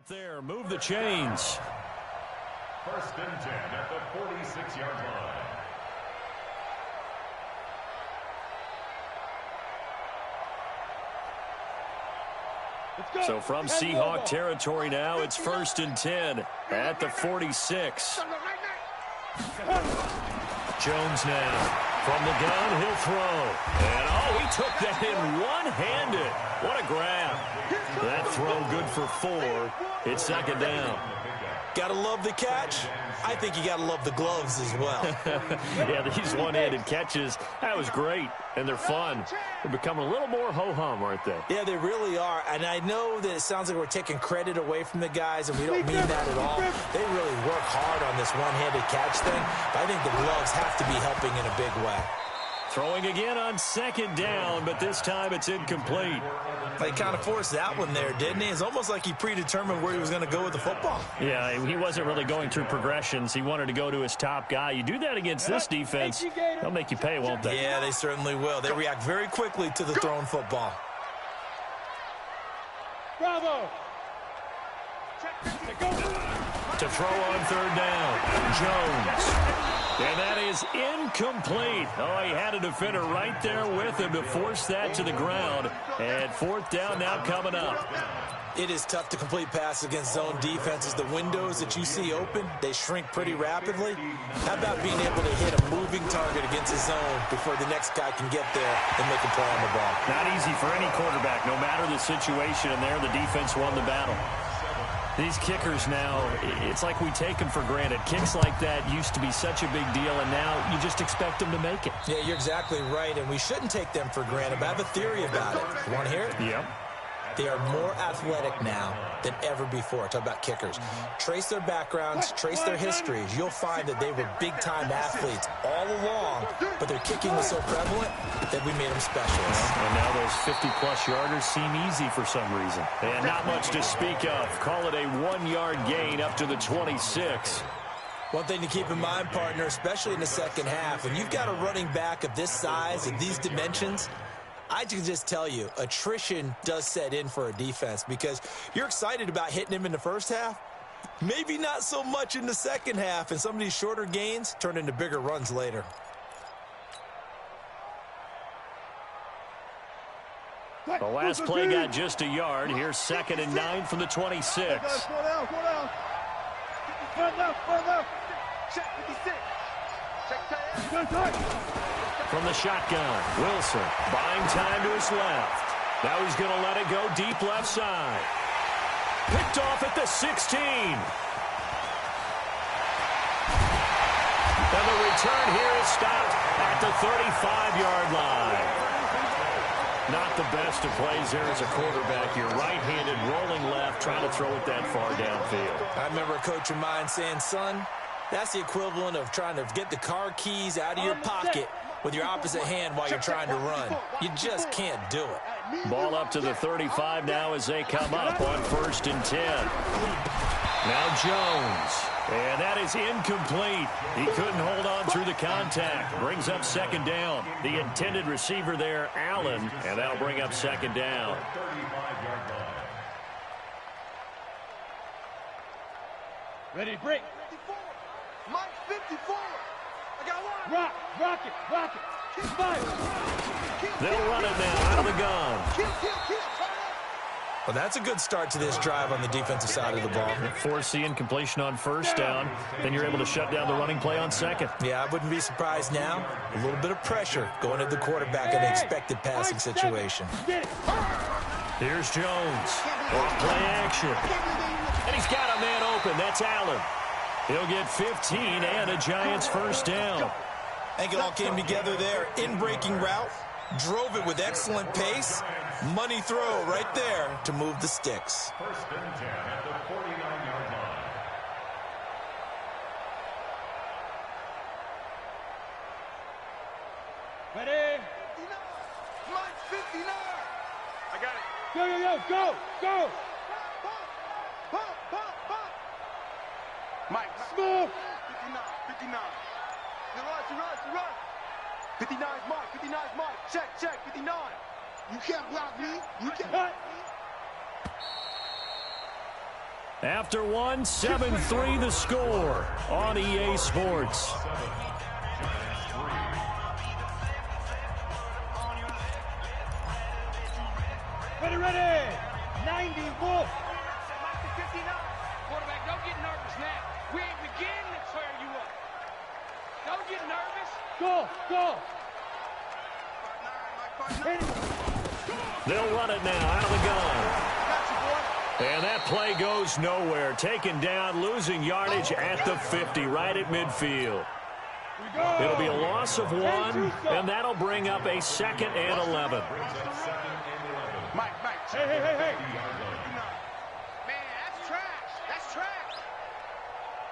There, move the chains. First and 10 at the 46-yard line. So from Seahawk territory now, it's first and 10 at the 46. Jones now from the gun, he'll throw. And, oh, he took that in one-handed. What a grab. That throw good for 4. It's second down. Got to love the catch. I think you got to love the gloves as well. Yeah, these one-handed catches, that was great, and they're fun. They're becoming a little more ho-hum, aren't they? Yeah, they really are, and I know that it sounds like we're taking credit away from the guys, and we don't mean that at all. They really work hard on this one-handed catch thing, but I think the gloves have to be helping in a big way. Throwing again on second down, but this time it's incomplete. He kind of forced that one there, didn't he? It's almost like he predetermined where he was going to go with the football. Yeah, he wasn't really going through progressions. He wanted to go to his top guy. You do that against this defense, they'll make you pay, won't they? Yeah, they certainly will. They react very quickly to the thrown football. Bravo! To throw on third down, Jones. And that is incomplete. Oh, he had a defender right there with him to force that to the ground. And fourth down now coming up. It is tough to complete passes against zone defenses. The windows that you see open, they shrink pretty rapidly. How about being able to hit a moving target against a zone before the next guy can get there and make a play on the ball? Not easy for any quarterback, no matter the situation. And there, the defense won the battle. These kickers now, it's like we take them for granted. Kicks like that used to be such a big deal, and now you just expect them to make it. Yeah, you're exactly right, and we shouldn't take them for granted, but I have a theory about it. You want to hear it? Yep. They are more athletic now than ever before. Talk about kickers. Trace their backgrounds, trace their histories. You'll find that they were big-time athletes all along, but their kicking was so prevalent that we made them specialists. And now those 50-plus yarders seem easy for some reason. And not much to speak of. Call it a 1-yard gain up to the 26. One thing to keep in mind, partner, especially in the second half, when you've got a running back of this size and these dimensions, I can just tell you, attrition does set in for a defense because you're excited about hitting him in the first half. Maybe not so much in the second half, and some of these shorter gains turn into bigger runs later. The last play got just a yard. Here's second and 9 from the 26. Slow down. Front left. Check 56. Check tight. From the shotgun, Wilson buying time to his left. Now he's going to let it go deep left side. Picked off at the 16. And the return here is stopped at the 35-yard line. Not the best of plays there as a quarterback. You're right-handed, rolling left, trying to throw it that far downfield. I remember a coach of mine saying, son, that's the equivalent of trying to get the car keys out of your pocket with your opposite hand while you're trying to run. You just can't do it. Ball up to the 35 now as they come up on first and 10. Now Jones. And that is incomplete. He couldn't hold on through the contact. Brings up second down. The intended receiver there, Allen. And that'll bring up second down. Ready, break. 54. Mike 54. I got one. Rock it. Keep firing. They'll run it now out of the gun. Kill. Well, that's a good start to this drive on the defensive side of the ball. Force the incompletion on first down. Then you're able to shut down the running play on second. Yeah, I wouldn't be surprised now. A little bit of pressure going at the quarterback in an expected passing situation. Here's Jones. Play action. And he's got a man open. That's Allen. He'll get 15 and a Giants first down. I think it all came together there. In-breaking route. Drove it with excellent pace. Money throw right there to move the sticks. First and 10 at the 49-yard line. Ready? 59. Mike 59. I got it. Go. Pump. Mike. Smooth. 59. You run. 59's Mike. Check. 59. You can't block me. You can't. After one, 7-3 the score on EA Sports. Ready, ready. 90 Wolf. Quarterback, don't get nervous now. We ain't beginning to tear you up. Don't get nervous. Go, go. They'll run it now out of the gun. And that play goes nowhere. Taken down, losing yardage at the 50, right at midfield. It'll be a loss of 1, and that'll bring up a 2nd and 11. Mike. Hey. Man, that's trash. That's trash.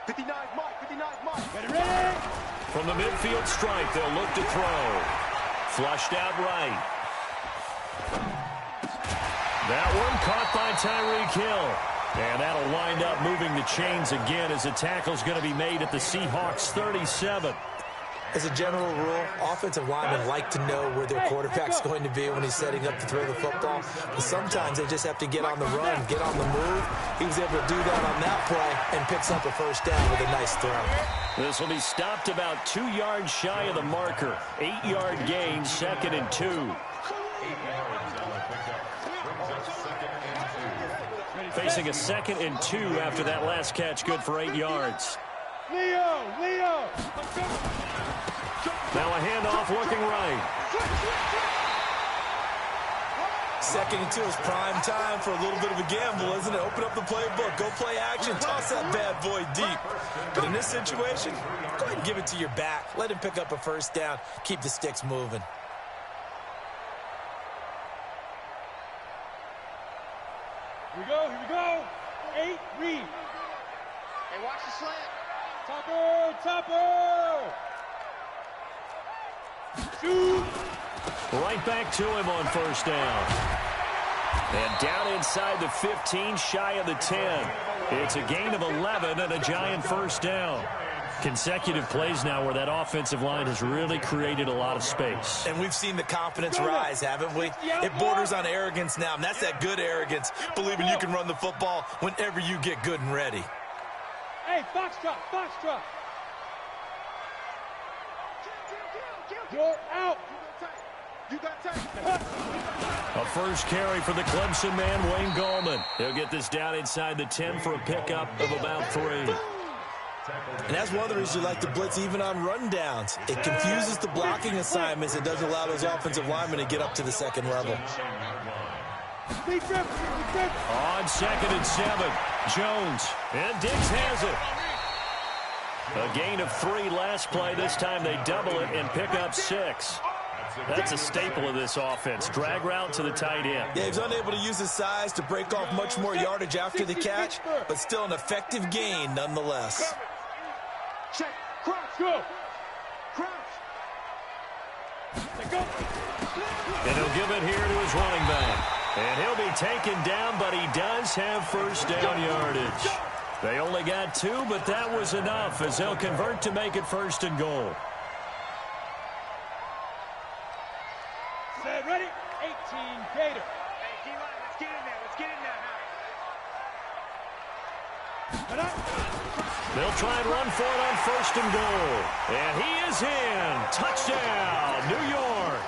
59 Mike. Ready. From the midfield stripe, they'll look to throw. Flushed out right. That one caught by Tyreek Hill. And that'll wind up moving the chains again as the tackle's going to be made at the Seahawks 37. As a general rule, offensive linemen like to know where their quarterback's going to be when he's setting up to throw the football. But sometimes they just have to get on the run, get on the move. He was able to do that on that play and picks up a first down with a nice throw. This will be stopped about 2 yards shy of the marker. 8-yard gain, 2nd and 2. Facing a 2nd and 2 after that last catch, good for 8 yards. Leo. Now a handoff looking right. 2nd and 2 is prime time for a little bit of a gamble, isn't it? Open up the playbook, go play action, toss that bad boy deep. But in this situation, go ahead and give it to your back. Let him pick up a first down. Keep the sticks moving. Here we go. 8, read. Hey, watch the slant. Topper. Shoot. Right back to him on first down. And down inside the 15, shy of the 10. It's a gain of 11 and a giant first down. Consecutive plays now where that offensive line has really created a lot of space. And we've seen the confidence rise, haven't we? It borders on arrogance now, and that's that good arrogance, believing you can run the football whenever you get good and ready. Hey, foxtrot. You're out. You got tape. A first carry for the Clemson man, Wayne Gallman. He'll get this down inside the 10 for a pickup of about 3. And that's one of the reasons you like to blitz even on rundowns. It confuses the blocking assignments. It doesn't allow those offensive linemen to get up to the second level. Big grip. On 2nd and 7, Jones. And Diggs has it. A gain of 3 last play. This time they double it and pick up 6. That's a staple of this offense. Drag route to the tight end. Yeah, he's unable to use his size to break off much more yardage after the catch, but still an effective gain nonetheless. Check. Crouch. Go. Crouch. And he'll give it here to his running back. And he'll be taken down, but he does have first down yardage. They only got 2, but that was enough as they'll convert to make it 1st and goal. Set, ready. 18, Gator. Hey, D-line, let's get in there. Let's get in there now. They'll try and run for it on 1st and goal. And he is in. Touchdown, New York.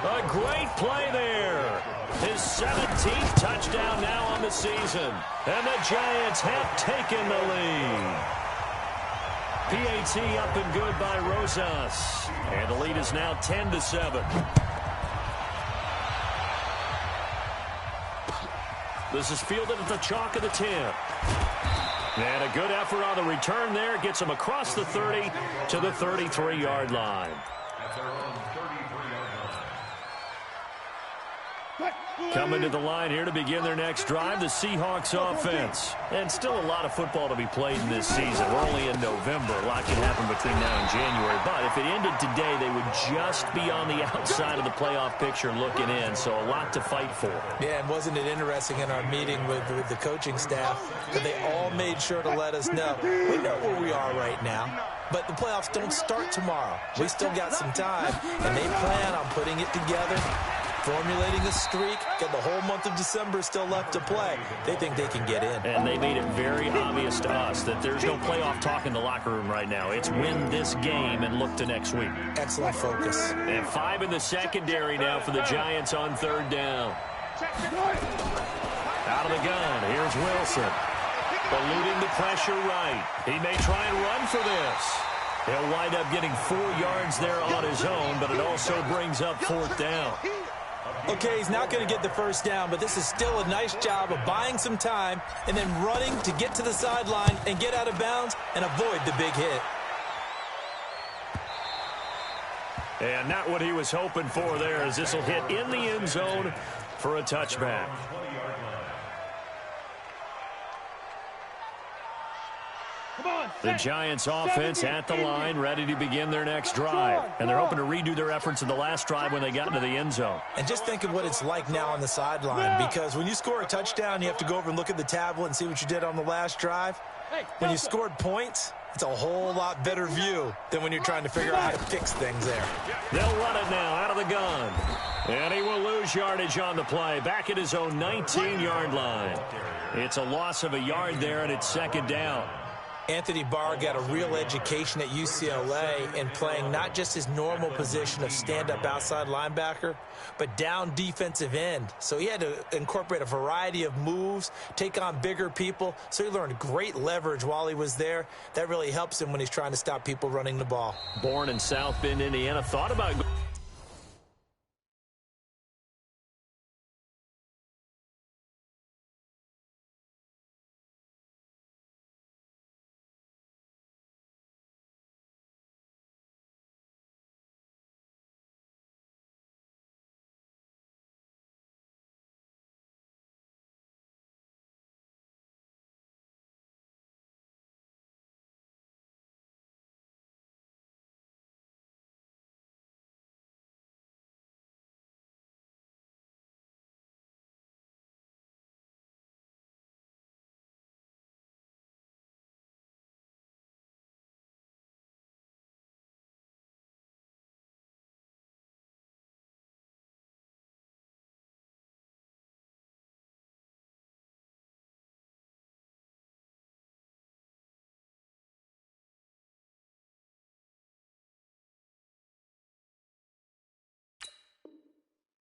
A great play there. His 17th touchdown now on the season. And the Giants have taken the lead. PAT up and good by Rosas. And the lead is now 10-7. This is fielded at the chalk of the 10. And a good effort on the return there. Gets him across the 30 to the 33-yard line. Coming to the line here to begin their next drive, the Seahawks offense. And still a lot of football to be played in this season. We're only in November. A lot can happen between now and January. But if it ended today, they would just be on the outside of the playoff picture looking in. So a lot to fight for. Yeah, and wasn't it interesting in our meeting with the coaching staff that they all made sure to let us know. We know where we are right now, but the playoffs don't start tomorrow. We still got some time, and they plan on putting it together formulating a streak. Got the whole month of December still left to play. They think they can get in. And they made it very obvious to us that there's no playoff talk in the locker room right now. It's win this game and look to next week. Excellent focus. And 5 in the secondary now for the Giants on third down. Out of the gun, here's Wilson. Eluding the pressure right. He may try and run for this. He'll wind up getting 4 yards there on his own, but it also brings up 4th down. Okay, he's not going to get the first down, but this is still a nice job of buying some time and then running to get to the sideline and get out of bounds and avoid the big hit. And not what he was hoping for there, as this will hit in the end zone for a touchback. The Giants offense at the line, ready to begin their next drive. And they're hoping to redo their efforts in the last drive when they got into the end zone. And just think of what it's like now on the sideline, because when you score a touchdown, you have to go over and look at the tablet and see what you did on the last drive. When you scored points, it's a whole lot better view than when you're trying to figure out how to fix things there. They'll run it now out of the gun. And he will lose yardage on the play, back at his own 19-yard line. It's a loss of a yard there, and it's 2nd down. Anthony Barr got a real education at UCLA in playing not just his normal position of stand-up outside linebacker, but down defensive end. So he had to incorporate a variety of moves, take on bigger people. So he learned great leverage while he was there. That really helps him when he's trying to stop people running the ball. Born in South Bend, Indiana, thought about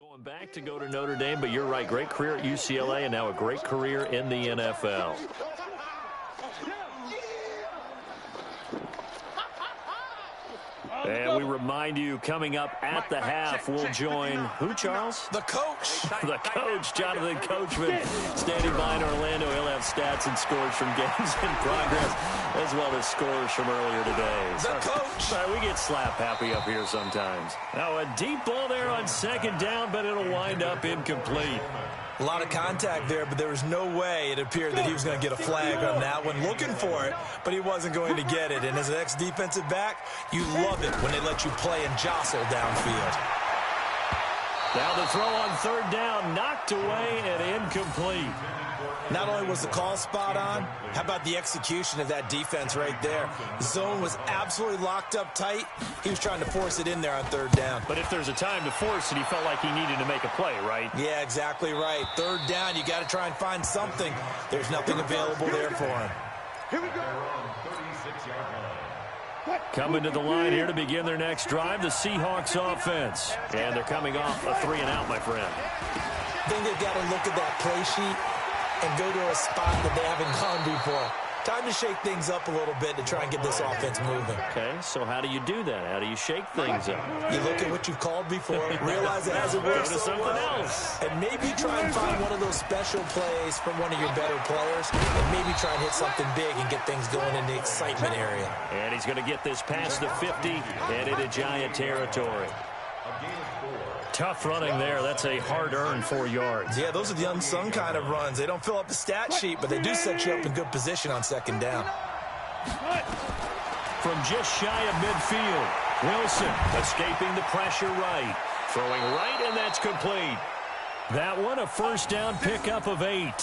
going back to go to Notre Dame, but you're right, great career at UCLA and now a great career in the NFL. And we remind you, coming up at the half, we'll join who, Charles? The coach. The coach, Jonathan Coachman, standing by in Orlando. He'll have stats and scores from games in progress, as well as scores from earlier today. The coach. Sorry, we get slap happy up here sometimes. Now a deep ball there on 2nd down, but it'll wind up incomplete. A lot of contact there, but there was no way it appeared that he was going to get a flag on that one. Looking for it, but he wasn't going to get it. And as an ex-defensive back, you love it when they let you play and jostle downfield. Now the throw on 3rd down, knocked away and incomplete. Not only was the call spot on, how about the execution of that defense right there? The zone was absolutely locked up tight. He was trying to force it in there on 3rd down. But if there's a time to force it, he felt like he needed to make a play, right? Yeah, exactly right. 3rd down, you got to try and find something. There's nothing available there for him. Here we go. Coming to the line here to begin their next drive, the Seahawks offense. And they're coming off a 3-and-out, my friend. I think they've got to look at that play sheet and go to a spot that they haven't gone before. Time to shake things up a little bit to try and get this offense moving. Okay, so how do you do that? How do you shake things up? You look at what you've called before, realize it hasn't worked so something well, else. and maybe try and find one of those special plays from one of your better players, and maybe try and hit something big and get things going in the excitement area. And he's going to get this past the 50 and into Giant territory. Tough running there. That's a hard-earned 4 yards. Yeah, those are the unsung kind of runs. They don't fill up the stat sheet, but they do set you up in good position on 2nd down. From just shy of midfield, Wilson escaping the pressure right. Throwing right, and that's complete. That one, a 1st down pickup of 8.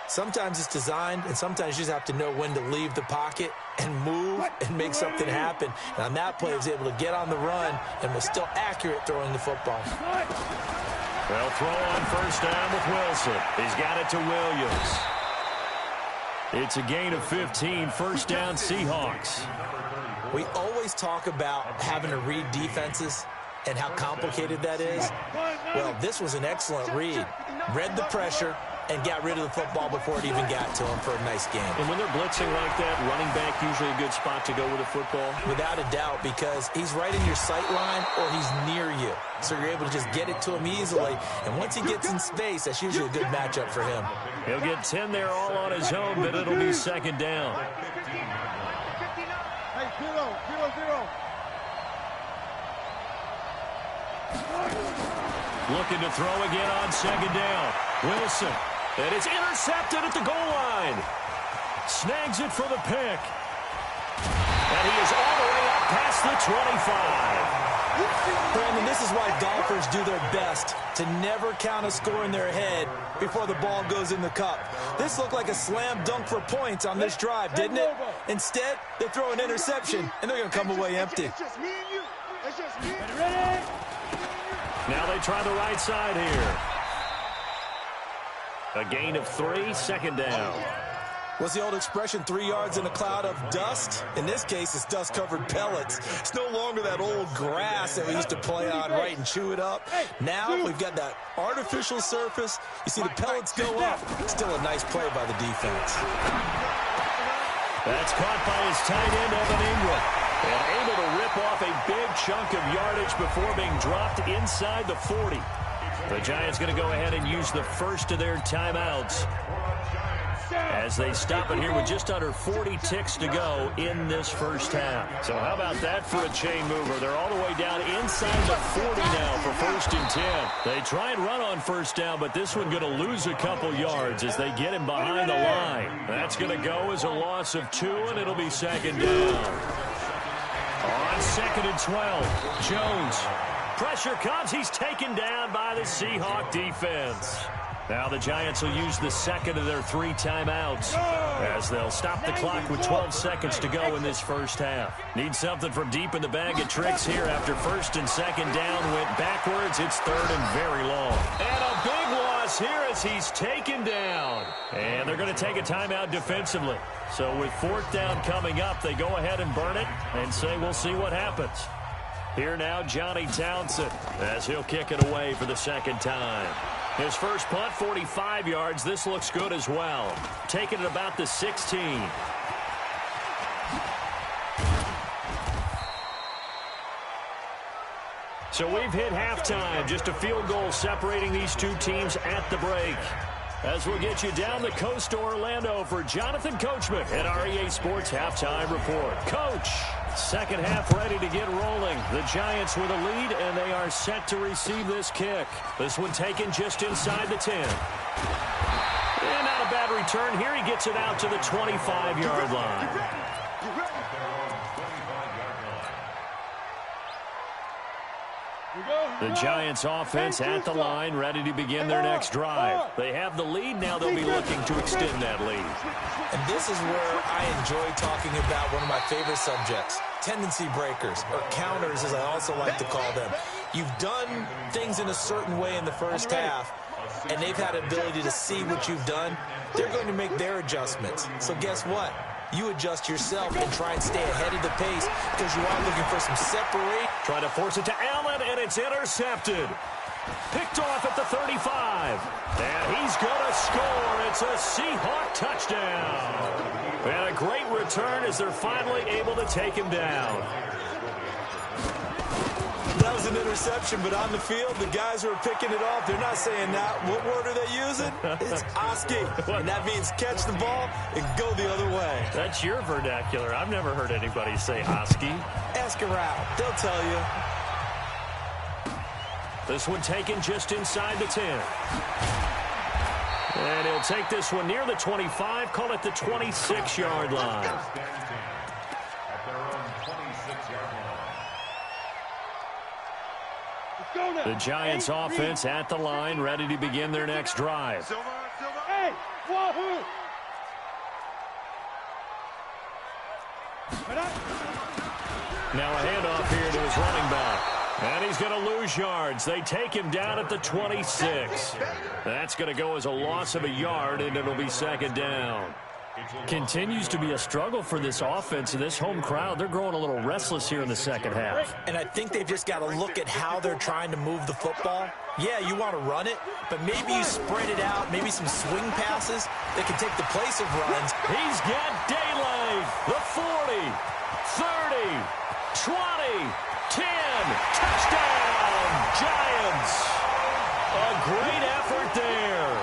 Sometimes it's designed, and sometimes you just have to know when to leave the pocket and move and make something happen. And on that play, he was able to get on the run and was still accurate throwing the football. They'll throw on first down with Wilson. He's got it to Williams. It's a gain of 15, first down Seahawks. We always talk about having to read defenses and how complicated that is. Well, this was an excellent read. Read the pressure and got rid of the football before it even got to him for a nice game. And when they're blitzing like that, running back usually a good spot to go with a football? Without a doubt, because he's right in your sight line or he's near you. So you're able to just get it to him easily. And once he gets in space, that's usually a good matchup for him. He'll get 10 there all on his own, but it'll be second down. Hey, 0-0-0. Looking to throw again on second down. Wilson. And it's intercepted at the goal line. Snags it for the pick. And he is all the way up past the 25. Brandon, this is why golfers do their best to never count a score in their head before the ball goes in the cup. This looked like a slam dunk for points on this drive, didn't it? Instead, they throw an interception, and they're going to come away empty. It's just me and you. It's just me. Ready? Now they try the right side here. A gain of 3, second down. What's the old expression, 3 yards in a cloud of dust? In this case, it's dust-covered pellets. It's no longer that old grass that we used to play on, right, and chew it up. Now we've got that artificial surface. You see the pellets go up. Still a nice play by the defense. That's caught by his tight end, Evan Ingram. And able to rip off a big chunk of yardage before being dropped inside the 40. The Giants going to go ahead and use the first of their timeouts as they stop it here with just under 40 ticks to go in this first half. So how about that for a chain mover? They're all the way down inside the 40 now for first and 10. They try and run on first down, but this one going to lose a couple yards as they get him behind the line. That's going to go as a loss of 2, and it'll be second down. On second and 12, Jones. Pressure comes. He's taken down by the Seahawk defense. Now the Giants will use the second of their 3 timeouts as they'll stop the clock with 12 seconds to go in this first half. Need something from deep in the bag of tricks here after first and second down went backwards. It's third and very long. And a big loss here as he's taken down. And they're going to take a timeout defensively. So with fourth down coming up, they go ahead and burn it and say we'll see what happens. Here now, Johnny Townsend, as he'll kick it away for the second time. His first punt, 45 yards. This looks good as well. Taking it about the 16. So we've hit halftime. Just a field goal separating these two teams at the break. As we'll get you down the coast to Orlando for Jonathan Coachman at our EA Sports Halftime Report. Coach, second half ready to get rolling. The Giants with a lead, and they are set to receive this kick. This one taken just inside the 10. And not a bad return here. He gets it out to the 25-yard line. The Giants offense at the line, ready to begin their next drive. They have the lead. Now they'll be looking to extend that lead. And this is where I enjoy talking about one of my favorite subjects, tendency breakers, or counters as I also like to call them. You've done things in a certain way in the first half, and they've had an ability to see what you've done. They're going to make their adjustments. So guess what? You adjust yourself and try and stay ahead of the pace because you are looking for some separate. Trying to force it to Allen, and it's intercepted. Picked off at the 35. And he's going to score. It's a Seahawk touchdown. And a great return as they're finally able to take him down. That was an interception, but on the field, the guys who are picking it off, they're not saying that. What word are they using? It's Oski, and that means catch the ball and go the other way. That's your vernacular. I've never heard anybody say Oski. Ask around. They'll tell you. This one taken just inside the 10. And he'll take this one near the 25, call it the 26-yard line. The Giants offense at the line, ready to begin their next drive. Hey, wahoo! Now a handoff here to his running back. And he's going to lose yards. They take him down at the 26. That's going to go as a loss of a yard, and it'll be second down. Continues to be a struggle for this offense and this home crowd. They're growing a little restless here in the second half. And I think they've just got to look at how they're trying to move the football. Yeah, you want to run it, but maybe you spread it out, maybe some swing passes that can take the place of runs. He's got daylight. The 40, 30, 20, 10. Touchdown, Giants. A great effort there.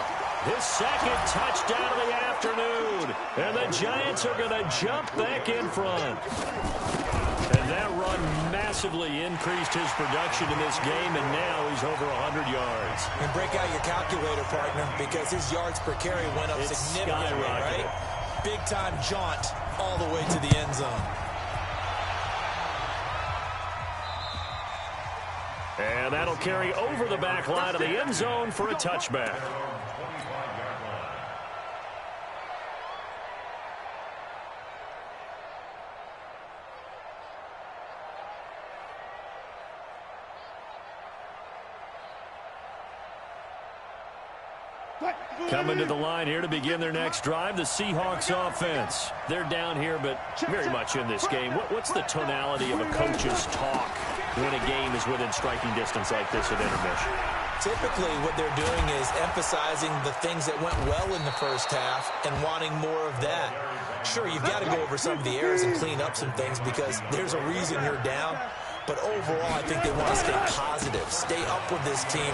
His second touchdown of the afternoon. And the Giants are going to jump back in front. And that run massively increased his production in this game, and now he's over 100 yards. And break out your calculator, partner, because his yards per carry went up significantly, right? Big-time jaunt all the way to the end zone. And that'll carry over the back line of the end zone for a touchback. Coming to the line here to begin their next drive, the Seahawks offense. They're down here, but very much in this game. What's the tonality of a coach's talk when a game is within striking distance like this at intermission? Typically, what they're doing is emphasizing the things that went well in the first half and wanting more of that. Sure, you've got to go over some of the errors and clean up some things because there's a reason you're down. But overall, I think they want to stay positive, stay up with this team.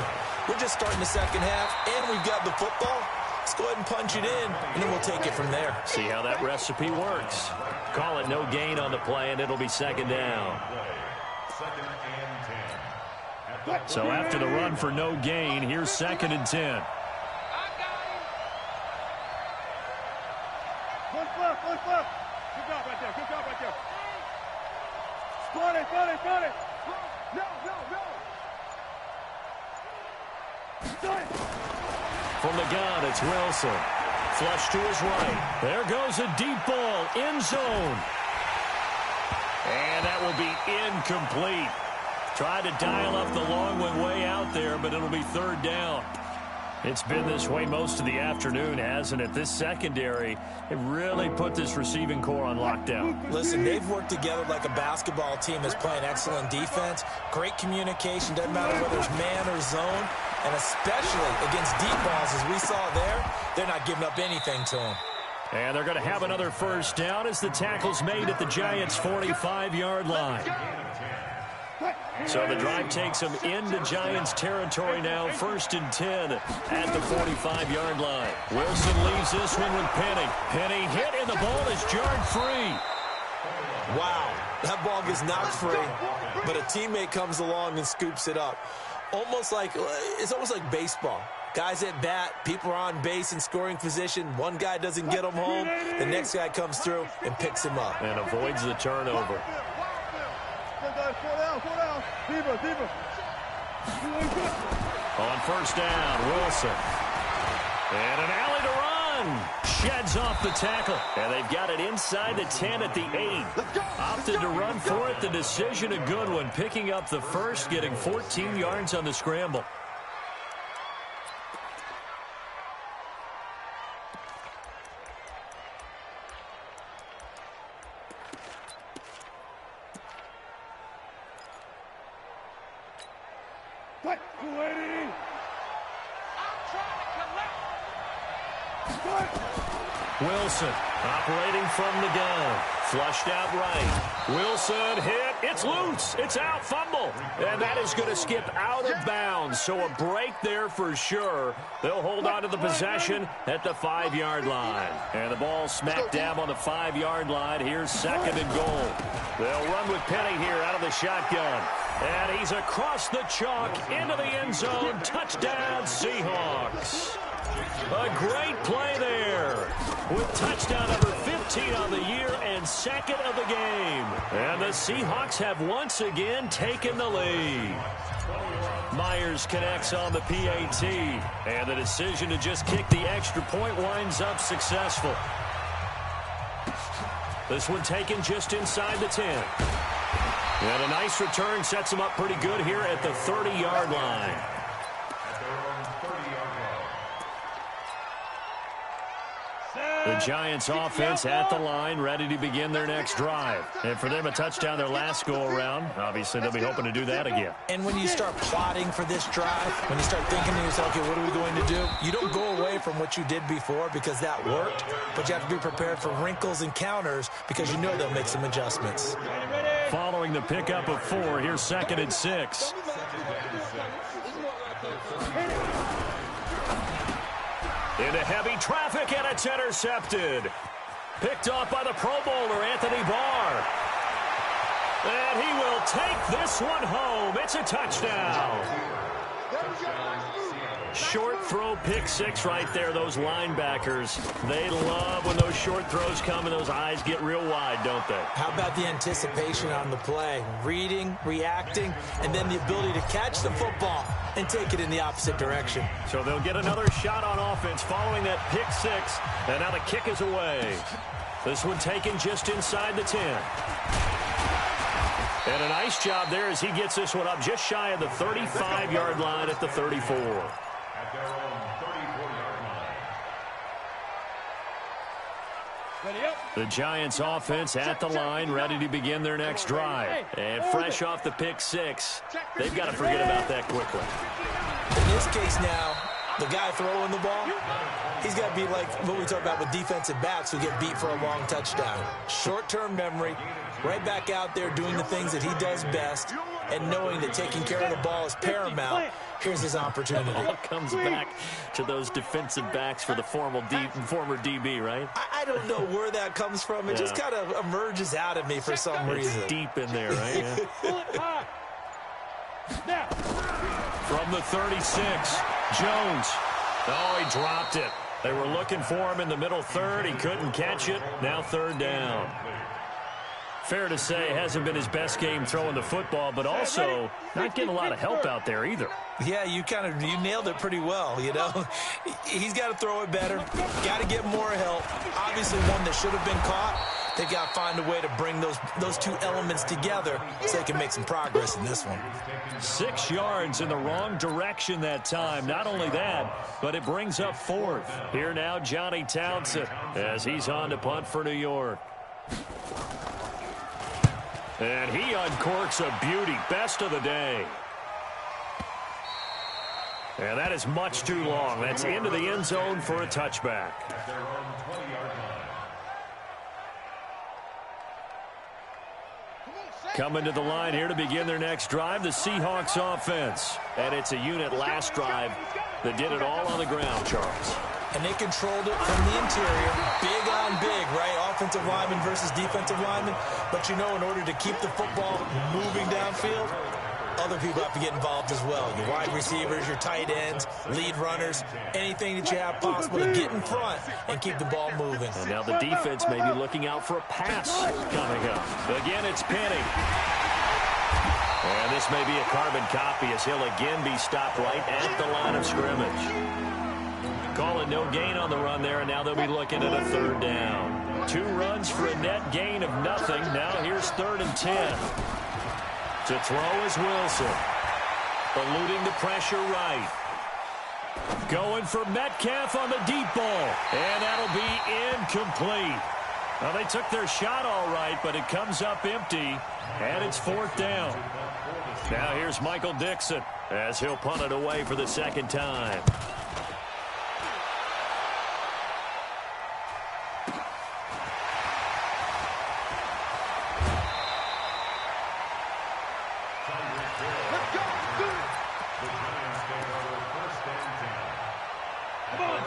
We're just starting the second half, and we've got the football. Let's go ahead and punch it in, and then we'll take it from there. See how that recipe works. Call it no gain on the play, and it'll be second down. So after the run for no gain, here's second and 10. Good job right there. Good job right there. Got it. No. From the gun, it's Wilson. Flush to his right. There goes a deep ball, end zone. And that will be incomplete. Tried to dial up the long one way out there, but it'll be third down. It's been this way most of the afternoon, hasn't it? This secondary, it really put this receiving core on lockdown. Listen, they've worked together like a basketball team that's playing excellent defense. Great communication, doesn't matter whether it's man or zone. And especially against deep balls, as we saw there, they're not giving up anything to them. And they're going to have another first down as the tackle's made at the Giants' 45-yard line. So the drive takes them into Giants territory now, first and 10 at the 45-yard line. Wilson leaves this one with Penny. Penny hit, and the ball is jarred free. Wow, that ball gets knocked free, but a teammate comes along and scoops it up. It's almost like baseball. Guys at bat, people are on base in scoring position. One guy doesn't get him home. The next guy comes through and picks him up. And avoids the turnover. On first down, Wilson. And an alley to run. Sheds off the tackle. And they've got it inside the 10 at the 8. Opted to run for it. The decision a good one. Picking up the first, getting 14 yards on the scramble. Wilson operating from the gun. Flushed out right. Wilson hit. It's loose. It's out. Fumble. And that is going to skip out of bounds. So a break there for sure. They'll hold on to the possession at the 5-yard line. And the ball smack dab on the 5-yard line. Here's second and goal. They'll run with Penny here out of the shotgun. And he's across the chalk into the end zone. Touchdown, Seahawks. A great play there with touchdown number 15 on the year and second of the game. And the Seahawks have once again taken the lead. Myers connects on the PAT, and the decision to just kick the extra point winds up successful. This one taken just inside the 10. And a nice return sets them up pretty good here at the 30-yard line. The Giants offense at the line, ready to begin their next drive. And for them, a touchdown their last go-around. Obviously, they'll be hoping to do that again. And when you start plotting for this drive, when you start thinking to yourself, okay, what are we going to do? You don't go away from what you did before because that worked, but you have to be prepared for wrinkles and counters because you know they'll make some adjustments. Following the pickup of 4, here's 2nd and 6. Into heavy traffic, and it's intercepted. Picked off by the Pro Bowler, Anthony Barr. And he will take this one home. It's a touchdown. Short throw, pick 6 right there. Those linebackers, they love when those short throws come and those eyes get real wide, don't they? How about the anticipation on the play? Reading, reacting, and then the ability to catch the football and take it in the opposite direction. So they'll get another shot on offense following that pick 6, and now the kick is away. This one taken just inside the 10. And a nice job there as he gets this one up just shy of the 35-yard line at the 34. At their own 34-yard line. The Giants offense at the line, ready to begin their next drive. And fresh off the pick 6, they've got to forget about that quickly. In this case now, the guy throwing the ball, he's got to be like what we talk about with defensive backs who get beat for a long touchdown. Short-term memory, right back out there doing the things that he does best, and knowing that taking care of the ball is paramount. Here's his opportunity. It all comes back to those defensive backs for the former DB, right? I don't know where that comes from. It just kind of emerges out of me for some reason. It's deep in there, right? Yeah. From the 36, Jones. Oh, he dropped it. They were looking for him in the middle third. He couldn't catch it. Now 3rd down. Fair to say, hasn't been his best game throwing the football, but also not getting a lot of help out there either. Yeah, you nailed it pretty well, you know. He's got to throw it better. Got to get more help. Obviously one that should have been caught. They've got to find a way to bring those two elements together so they can make some progress in this one. 6 yards in the wrong direction that time. Not only that, but it brings up 4th. Here now, Johnny Townsend, as he's on to punt for New York. And he uncorks a beauty. Best of the day. And that is much too long. That's into the end zone for a touchback. At their own 20-yard line. Coming to the line here to begin their next drive, the Seahawks offense. And it's a unit last drive that did it all on the ground, Charles. And they controlled it from the interior. Big on big, right? Offensive lineman versus defensive lineman. But you know, in order to keep the football moving downfield, other people have to get involved as well. Your wide receivers, your tight ends, lead runners, anything that you have possible to get in front and keep the ball moving. And now the defense may be looking out for a pass coming up. Again, it's Penny. And this may be a carbon copy as he'll again be stopped right at the line of scrimmage. Calling no gain on the run there, and now they'll be looking at a 3rd down. 2 runs for a net gain of nothing. Now here's 3rd and 10. To throw is Wilson. Eluding the pressure right. Going for Metcalf on the deep ball. And that'll be incomplete. Well, they took their shot all right, but it comes up empty. And it's 4th down. Now here's Michael Dixon as he'll punt it away for the 2nd time.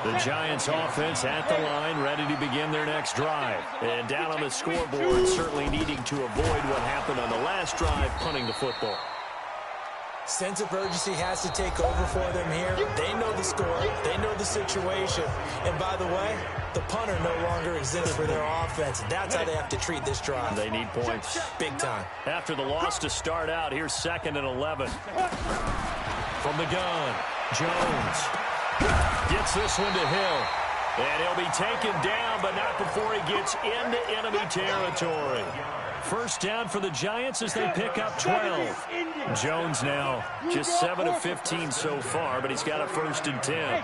The Giants offense at the line, ready to begin their next drive. And down on the scoreboard, certainly needing to avoid what happened on the last drive, punting the football. Sense of urgency has to take over for them here. They know the score. They know the situation. And by the way, the punter no longer exists for their offense. That's how they have to treat this drive. They need points. Big time. After the loss to start out, here's 2nd and 11. From the gun, Jones gets this one to Hill. And he'll be taken down, but not before he gets into enemy territory. First down for the Giants as they pick up 12. Jones now just 7 of 15 so far, but he's got a first and 10.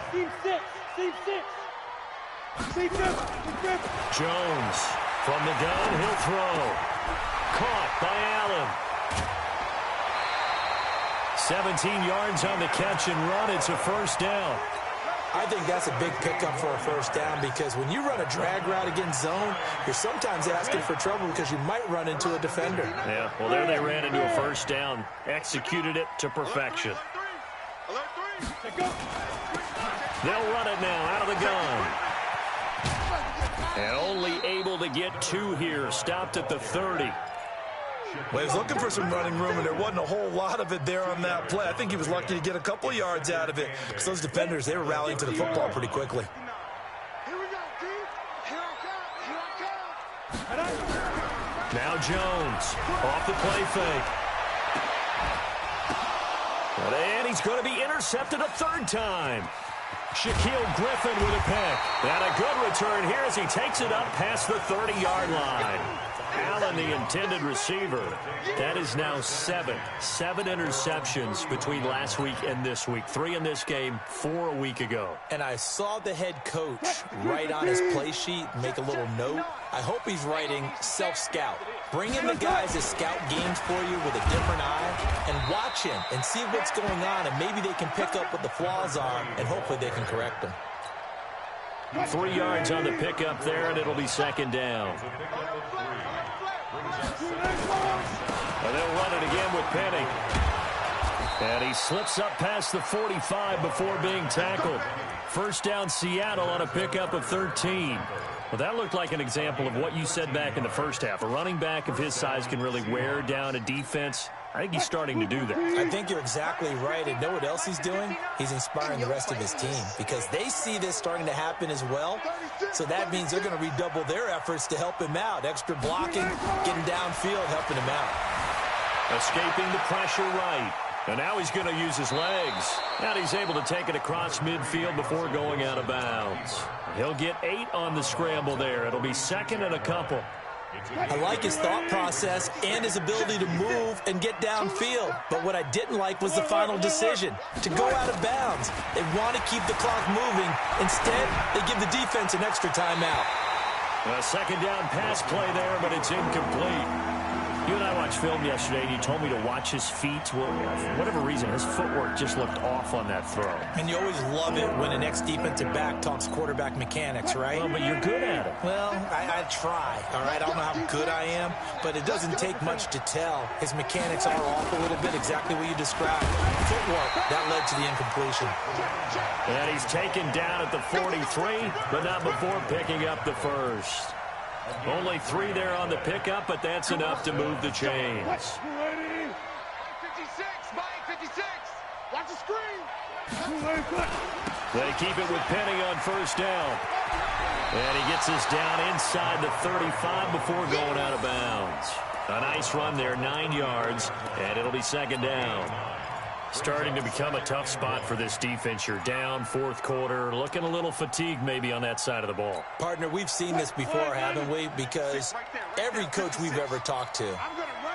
Jones from the gun, he'll throw. Caught by Allen. 17 yards on the catch and run. It's a first down. I think that's a big pickup for a first down because when you run a drag route against zone, you're sometimes asking for trouble because you might run into a defender. Yeah, well, there they ran into a first down. Executed it to perfection. They'll run it now out of the gun. And only able to get 2 here. Stopped at the 30. Well, he was looking for some running room, and there wasn't a whole lot of it there on that play. I think he was lucky to get a couple of yards out of it because those defenders, they were rallying to the football pretty quickly. Now Jones off the play fake. And he's going to be intercepted a 3rd time. Shaquille Griffin with a pick. And a good return here as he takes it up past the 30-yard line. Allen, the intended receiver. That is now 7 interceptions between last week and this week. 3 in this game, 4 a week ago. And I saw the head coach write on his play sheet, make a little note. I hope he's writing self-scout. Bring in the guys that scout games for you with a different eye and watch him and see what's going on, and maybe they can pick up what the flaws are, and hopefully they can correct them. 3 yards on the pickup there, and it'll be 2nd down. And they'll run it again with Penny. And he slips up past the 45 before being tackled. First down Seattle on a pickup of 13. Well, that looked like an example of what you said back in the first half. A running back of his size can really wear down a defense. I think he's starting to do that. I think you're exactly right. And know what else he's doing? He's inspiring the rest of his team because they see this starting to happen as well. So that means they're going to redouble their efforts to help him out. Extra blocking, getting downfield, helping him out. Escaping the pressure right. And now he's going to use his legs. And he's able to take it across midfield before going out of bounds. He'll get 8 on the scramble there. It'll be 2nd and a couple. I like his thought process and his ability to move and get downfield. But what I didn't like was the final decision, to go out of bounds. They want to keep the clock moving. Instead, they give the defense an extra timeout. A 2nd down pass play there, but it's incomplete. You and I watched film yesterday, and you told me to watch his feet. Well, for whatever reason, his footwork just looked off on that throw. And you always love it when an ex-defensive back talks quarterback mechanics, right? Well, but you're good at it. Well, I try, all right? I don't know how good I am, but it doesn't take much to tell. His mechanics are off a little bit, exactly what you described. Footwork, that led to the incompletion. And he's taken down at the 43, but not before picking up the first. Only 3 there on the pickup, but that's enough to move the chains. 56, Mike, 56. Watch the screen. They keep it with Penny on first down. And he gets us down inside the 35 before going out of bounds. A nice run there, 9 yards, and it'll be 2nd down. Starting to become a tough spot for this defense. You're down 4th quarter, looking a little fatigued maybe on that side of the ball. Partner, we've seen this before, haven't we? Because every coach we've ever talked to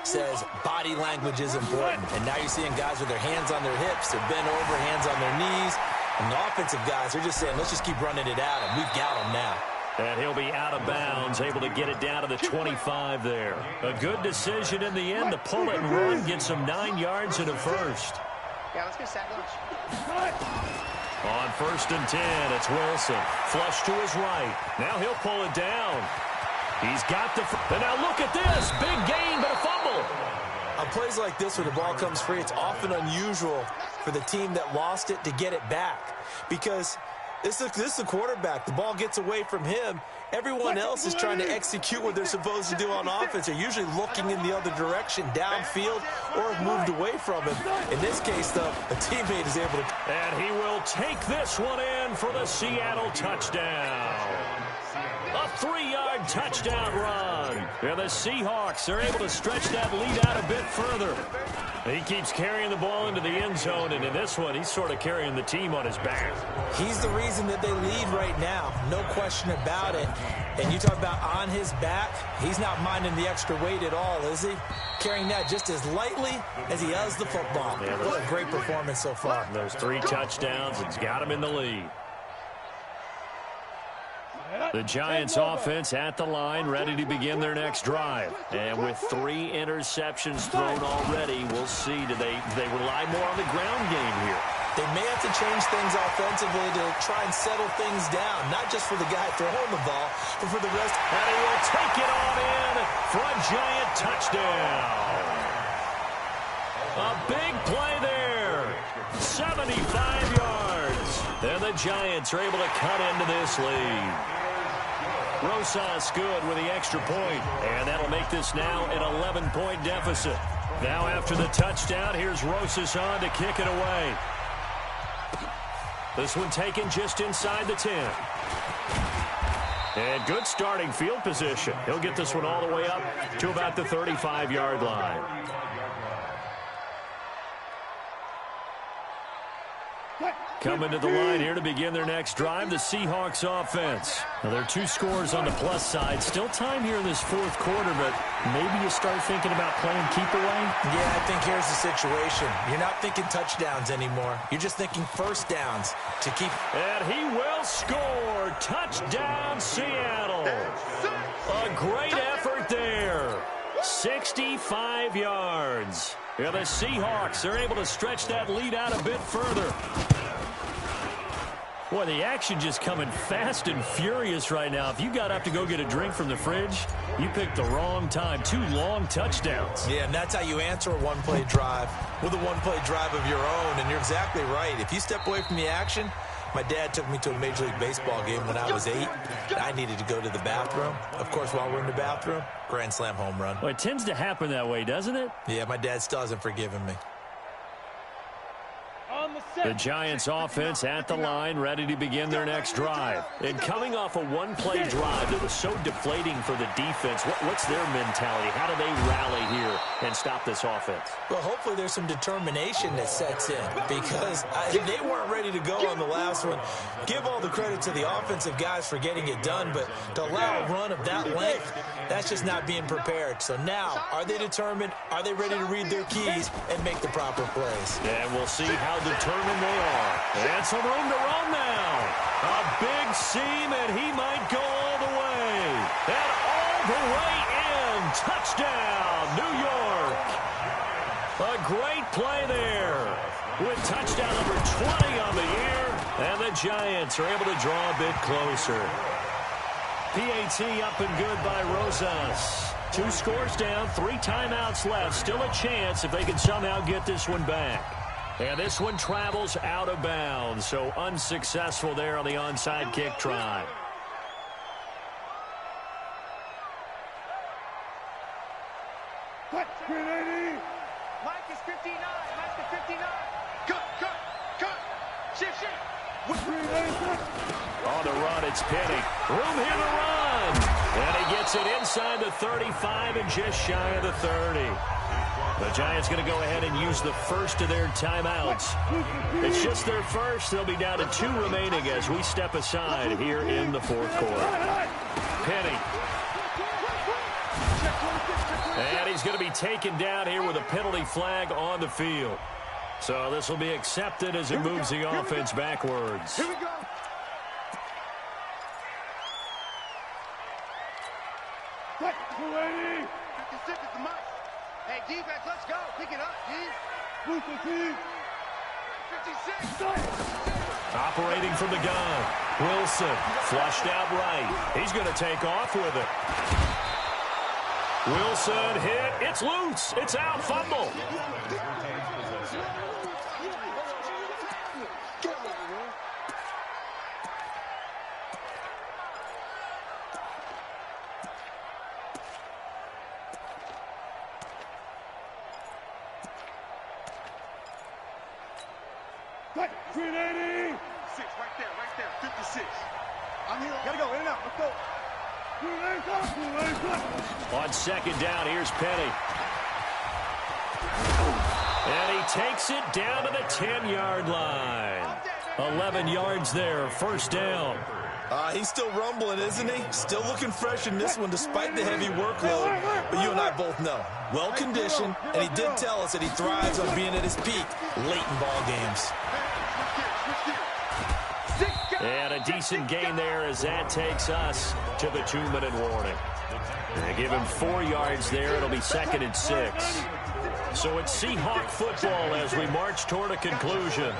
says body language is important. And now you're seeing guys with their hands on their hips, they're bent over, hands on their knees. And the offensive guys are just saying, let's just keep running it at him. We've got him now. And he'll be out of bounds, able to get it down to the 25 there. A good decision in the end to pull it and run, gets him 9 yards and a first. Yeah, let's get sack lunch. On 1st and 10, it's Wilson. Flush to his right. Now he'll pull it down. He's got the... And now look at this. Big gain, but a fumble. On plays like this where the ball comes free, it's often unusual for the team that lost it to get it back. Because this is a quarterback. The ball gets away from him. Everyone else is trying to execute what they're supposed to do on offense. They're usually looking in the other direction, downfield, or have moved away from him. In this case, though, a teammate is able to... And he will take this one in for the Seattle touchdown. A 3-yard touchdown run. And the Seahawks are able to stretch that lead out a bit further. He keeps carrying the ball into the end zone, and in this one, he's sort of carrying the team on his back. He's the reason that they lead right now. No question about it. And you talk about on his back, he's not minding the extra weight at all, is he? Carrying that just as lightly as he does the football. Yeah, what a great performance so far. Those 3 touchdowns, it's got him in the lead. The Giants offense at the line, ready to begin their next drive. And with 3 interceptions thrown already, we'll see. Do they rely more on the ground game here? They may have to change things offensively to try and settle things down, not just for the guy throwing the ball, but for the rest. And he will take it on in for a Giant touchdown. A big play there. 75 yards. And the Giants are able to cut into this lead. Rosas good with the extra point, and that'll make this now an 11-point deficit. Now after the touchdown, here's Rosas on to kick it away. This one taken just inside the 10. And good starting field position. He'll get this one all the way up to about the 35-yard line. Coming to the line here to begin their next drive, the Seahawks offense. Now, there are 2 scores on the plus side. Still time here in this 4th quarter, but maybe you start thinking about playing keep away? Yeah, I think here's the situation. You're not thinking touchdowns anymore. You're just thinking first downs to keep. And he will score. Touchdown, Seattle. A great effort there. 65 yards. Yeah, the Seahawks are able to stretch that lead out a bit further. Boy, the action just coming fast and furious right now. If you got up to go get a drink from the fridge, you picked the wrong time. 2 long touchdowns. Yeah, and that's how you answer a one-play drive with a one-play drive of your own. And you're exactly right. If you step away from the action, my dad took me to a Major League Baseball game when I was 8. I needed to go to the bathroom. Of course, while we're in the bathroom, grand slam home run. Well, it tends to happen that way, doesn't it? Yeah, my dad still hasn't forgiven me. The Giants offense at the line, ready to begin their next drive. And coming off a one-play drive that was so deflating for the defense, what's their mentality? How do they rally here and stop this offense? Well, hopefully there's some determination that sets in because they weren't ready to go on the last one. Give all the credit to the offensive guys for getting it done, but to allow a run of that length, that's just not being prepared. So now, are they determined? Are they ready to read their keys and make the proper plays? And we'll see how determined they are. And some room to run now. A big seam, and he might go all the way. And all the way in. Touchdown, New York. A great play there. With touchdown number 20 on the year. And the Giants are able to draw a bit closer. PAT up and good by Rosas. 2 scores down, 3 timeouts left. Still a chance if they can somehow get this one back. And this one travels out of bounds, so unsuccessful there on the onside kick try. Cut, 380. Mike is 59. Mike is 59. Cut. Shift. On the run, it's Penny. Room here to run. And he gets it inside the 35 and just shy of the 30. The Giants going to go ahead and use the first of their timeouts. It's just their first. They'll be down to 2 remaining as we step aside here in the 4th quarter. Penny. And he's going to be taken down here with a penalty flag on the field. So this will be accepted as it moves the offense backwards. Here we go. Cut, 280. 56 is the mic. Hey, defense, let's go. Pick it up, D. Booster team. 56. Operating from the gun. Wilson flushed out right. He's going to take off with it. Wilson hit. It's loose. It's out. Fumble. Cut, 380. 6, right there. 56. I'm here. Gotta go, in and out. Let's go. 280. On second down, here's Penny. And he takes it down to the 10-yard line. 11 yards there, first down. He's still rumbling, isn't he? Still looking fresh in this one despite the heavy workload. But you and I both know, well-conditioned, and he did tell us that he thrives on being at his peak late in ball games. And a decent gain there as that takes us to the 2-minute warning. They give him 4 yards there. It'll be 2nd and 6. So it's Seahawk football as we march toward a conclusion.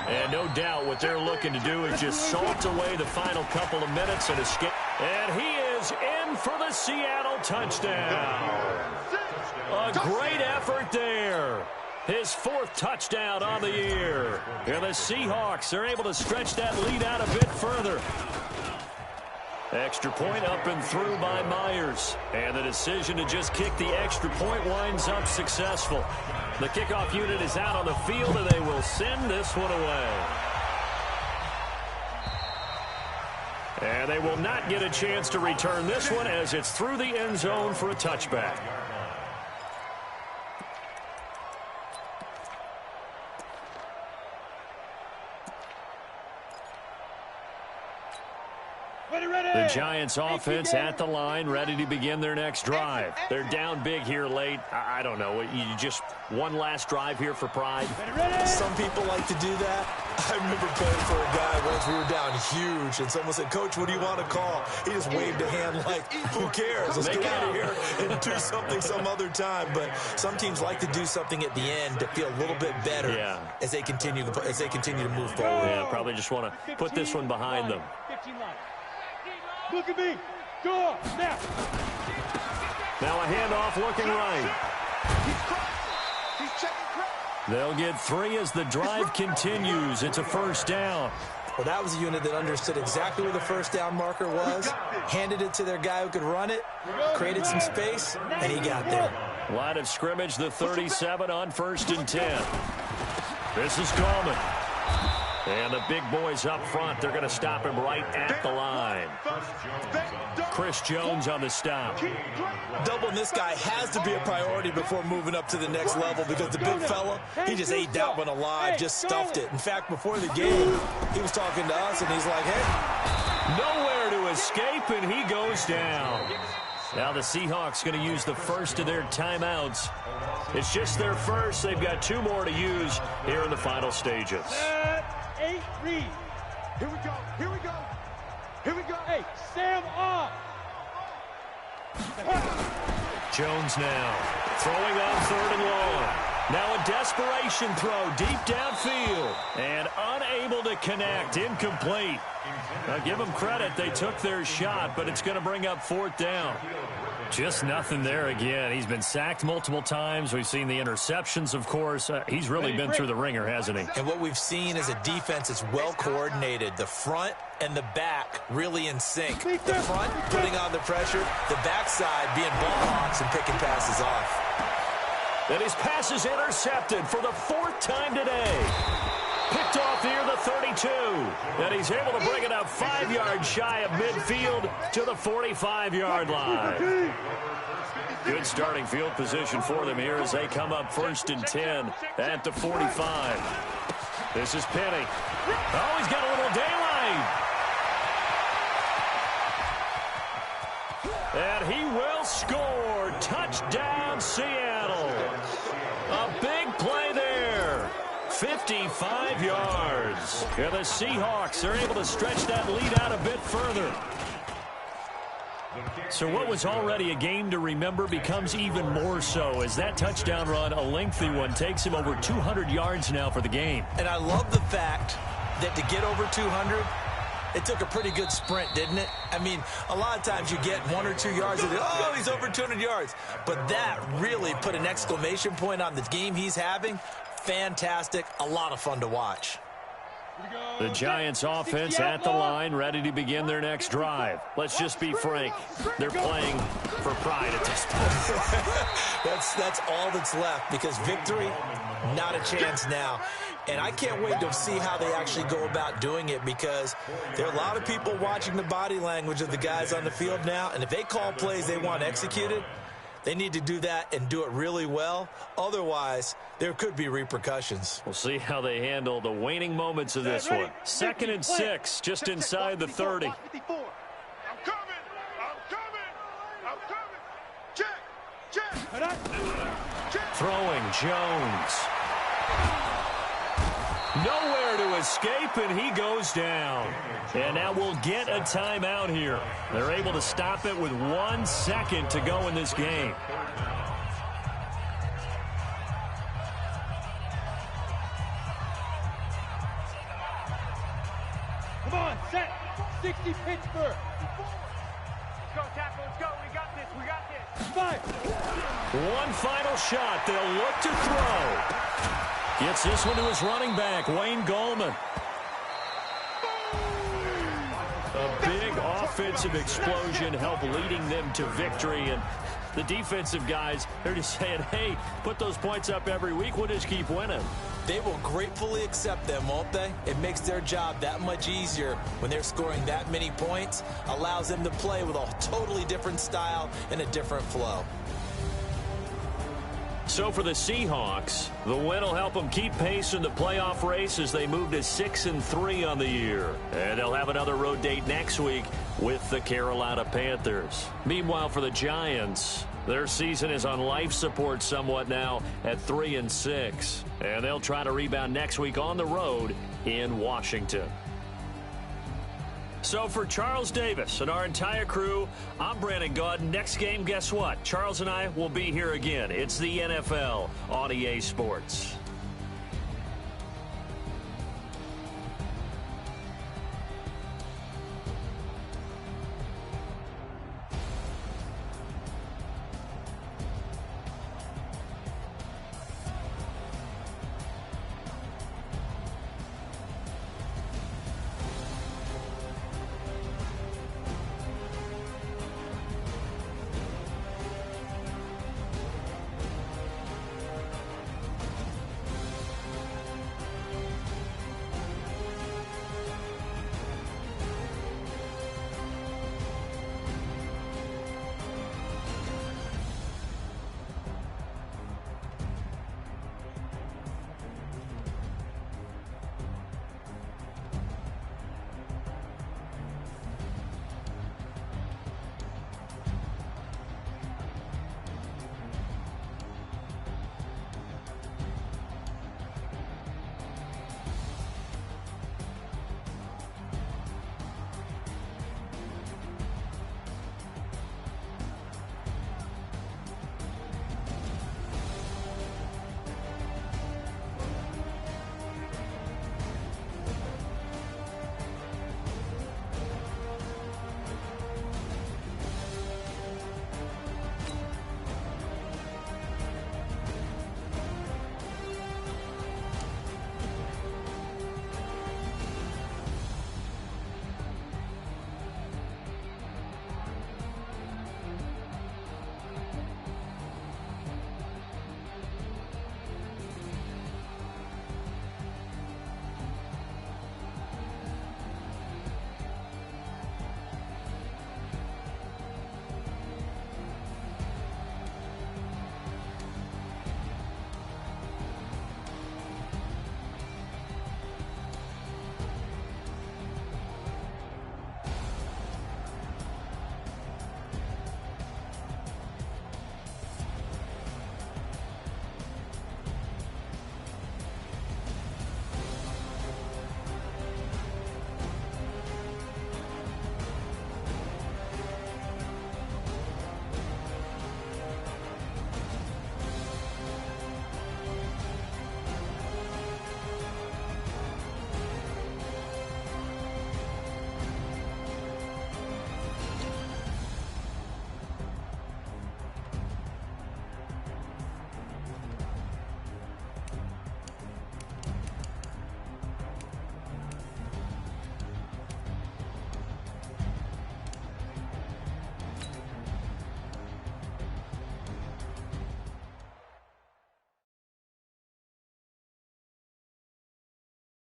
And no doubt what they're looking to do is just salt away the final couple of minutes and escape. And he is in for the Seattle touchdown. A great effort there. His 4th touchdown on the year. And the Seahawks are able to stretch that lead out a bit further. Extra point up and through by Myers. And the decision to just kick the extra point winds up successful. The kickoff unit is out on the field, and they will send this one away. And they will not get a chance to return this one as it's through the end zone for a touchback. The Giants offense at the line, ready to begin their next drive. They're down big here late. I don't know. You just one last drive here for pride? Some people like to do that. I remember playing for a guy once. We were down huge, and someone said, "Coach, what do you want to call?" He just waved a hand like, "Who cares? Let's get out of here and do something some other time." But some teams like to do something at the end to feel a little bit better as they continue to move forward. Yeah, probably just want to put this one behind them. Look at me. Go now. Now a handoff looking right. He's checking. They'll get 3 as the drive continues. It's a first down. Well, that was a unit that understood exactly where the first down marker was, handed it to their guy who could run it, created some space, and he got there. Line of scrimmage, the 37 on 1st and 10. This is Coleman. And the big boys up front, they're going to stop him right at the line. Chris Jones on the stop. Doubling this guy has to be a priority before moving up to the next level because the big fella, he just ate that one alive, just stuffed it. In fact, before the game, he was talking to us, and he's like, hey. Nowhere to escape, and he goes down. Now the Seahawks going to use the first of their timeouts. It's just their first. They've got 2 more to use here in the final stages. 8 read. Here we go. Here we go. Here we go. Hey, Sam off. Jones now throwing on 3rd and long. Now a desperation throw deep downfield and unable to connect. Incomplete. Now give them credit. They took their shot, but it's going to bring up 4th down. Just nothing there again. He's been sacked multiple times. We've seen the interceptions, of course. He's really been through the ringer, hasn't he? And what we've seen is a defense that's well coordinated. The front and the back really in sync. The front putting on the pressure, the backside being ball hawks and picking passes off. And his pass is intercepted for the 4th time today. Picked off near the 32. And he's able to bring it up 5 yards shy of midfield to the 45-yard line. Good starting field position for them here as they come up 1st and 10 at the 45. This is Penny. Oh, he's got a little daylight. And he will score. Touchdown, Seattle. A big play there. 55 yards. And the Seahawks are able to stretch that lead out a bit further. So what was already a game to remember becomes even more so as that touchdown run, a lengthy one, takes him over 200 yards now for the game. And I love the fact that to get over 200, it took a pretty good sprint, didn't it? I mean, a lot of times you get 1 or 2 yards and oh, he's over 200 yards. But that really put an exclamation point on the game he's having. Fantastic. A lot of fun to watch. The Giants offense at the line, ready to begin their next drive. Let's just be frank. They're playing for pride at this point. That's all that's left because victory, not a chance now. And I can't wait to see how they actually go about doing it because there are a lot of people watching the body language of the guys on the field now. And if they call plays they want executed, They need to do that and do it really well. Otherwise, there could be repercussions. We'll see how they handle the waning moments of this one. 2nd and 6, just inside the 30. I'm coming. Check. Throwing Jones. Nowhere to escape, and he goes down. And now we'll get a timeout here. They're able to stop it with 1 second to go in this game. Come on, set. 60 Pittsburgh. Let's go, tackle. Let's go. We got this. We got this. 5. One final shot. They'll look to throw. Gets this one to his running back, Wayne Gallman. A big offensive explosion helped leading them to victory. And the defensive guys, they're just saying, hey, put those points up every week. We'll just keep winning. They will gratefully accept them, won't they? It makes their job that much easier when they're scoring that many points. Allows them to play with a totally different style and a different flow. So for the Seahawks, the win will help them keep pace in the playoff race as they move to 6-3 on the year. And they'll have another road date next week with the Carolina Panthers. Meanwhile, for the Giants, their season is on life support somewhat now at 3-6. And they'll try to rebound next week on the road in Washington. So for Charles Davis and our entire crew, I'm Brandon Gaudin. Next game, guess what? Charles and I will be here again. It's the NFL on EA Sports.